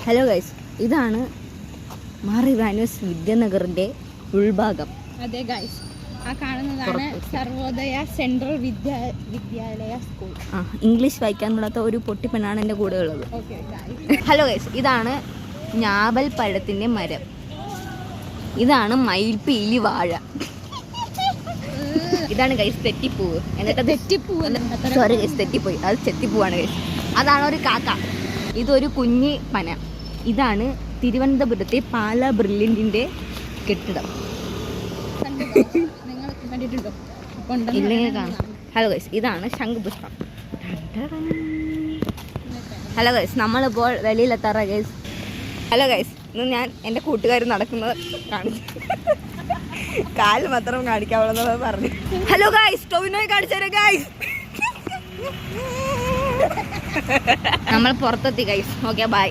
Hello guys, ഇതാണ് മാർ ഇവാനിയോസ് വിദ്യാനഗറിന്റെ ഉൾഭാഗം. അതെ ഗൈസ്, ആ കാണുന്നതാണ് സർവോദയ സെൻട്രൽ വിദ്യാലയ സ്കൂൾ. ഇംഗ്ലീഷ് വായിക്കാൻ കൂടാത്ത ഒരു പൊട്ടിപ്പെണ്ണാണ് എൻ്റെ കൂടെ ഉള്ളത്. ഹലോ ഗൈസ്, ഇതാണ് ഞാവൽ പഴത്തിന്റെ മരം. ഇതാണ് മയിൽപ്പീലി വാഴ. ഇതാണ് ഗൈസ് തെറ്റിപ്പൂവ്. എന്നിട്ട് സോറി ഗൈസ്, തെറ്റിപ്പോയി. അത് ചെത്തിപ്പൂവാണ് ഗൈസ്. അതാണ് ഒരു കാക്ക. ഇതൊരു കുഞ്ഞി പന. ഇതാണ് തിരുവനന്തപുരത്തെ പാല ബ്രില്യൻറ്റിന്റെ കെട്ടിടം. ഇല്ലെങ്കിൽ കാണാം. ഹലോ ഗൈസ്, ഇതാണ് ശംഖുപുഷ്പം. ഹലോ ഗൈസ്, നമ്മളിപ്പോൾ വെളിയിലെത്താറ ഗൈസ്. ഹലോ ഗൈസ്, ഇന്ന് ഞാൻ എൻ്റെ കൂട്ടുകാർ നടക്കുന്നത് കാണിച്ചു. കാല് മാത്രം കാണിക്കാവുന്നത് പറഞ്ഞു. ഹലോ ഗൈസ്, ടോവിനോയെ കാണിച്ചു ഗൈസ്. നമ്മൾ പുറത്തെത്തി ഗൈസ്. Okay, by.